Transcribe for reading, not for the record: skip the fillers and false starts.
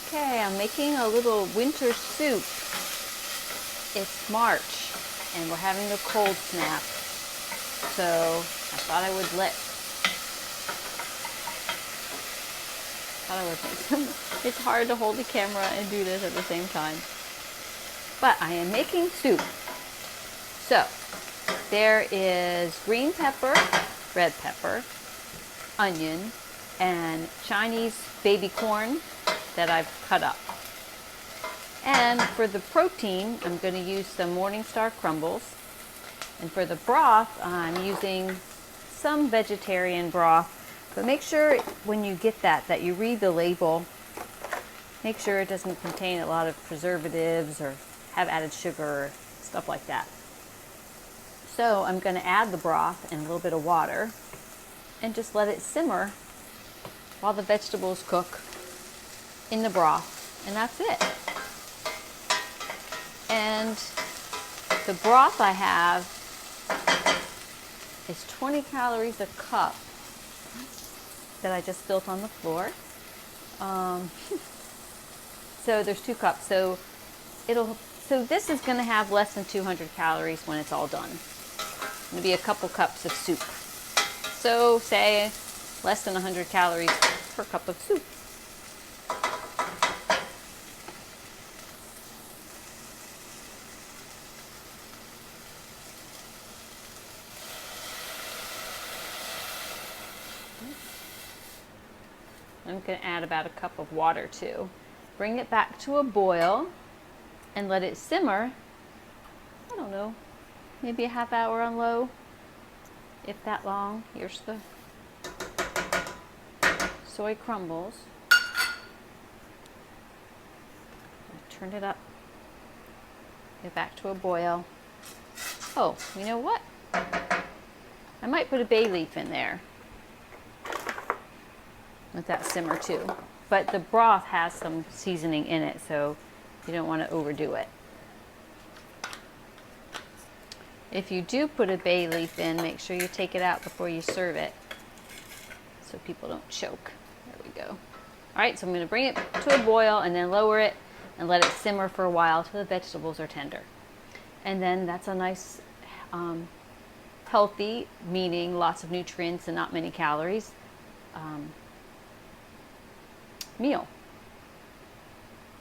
Okay, I'm making a little winter soup. It's March and we're having a cold snap. So I thought I would make some. It's hard to hold the camera and do this at the same time. But I am making soup. So there is green pepper, red pepper, onion, and Chinese baby corn that I've cut up. And for the protein, I'm going to use some Morningstar crumbles. And for the broth, I'm using some vegetarian broth. But make sure when you get that you read the label. Make sure it doesn't contain a lot of preservatives or have added sugar or stuff like that. So I'm going to add the broth and a little bit of water and just let it simmer while the vegetables cook in the broth. And that's it. And the broth I have is 20 calories a cup that I just spilt on the floor. So there's 2 cups. So this is going to have less than 200 calories when it's all done. It's going to be a couple cups of soup. So say less than 100 calories per cup of soup. I'm going to add about a cup of water too. Bring it back to a boil and let it simmer. I don't know, maybe a half hour on low, if that long. Here's the soy crumbles. Turn it up. Get back to a boil. Oh, you know what? I might put a bay leaf in there. Let that simmer too. But the broth has some seasoning in it, so you don't want to overdo it. If you do put a bay leaf in, make sure you take it out before you serve it so people don't choke. There we go. All right, so I'm going to bring it to a boil and then lower it and let it simmer for a while till the vegetables are tender. And then that's a nice, healthy, meaning lots of nutrients and not many calories, meal.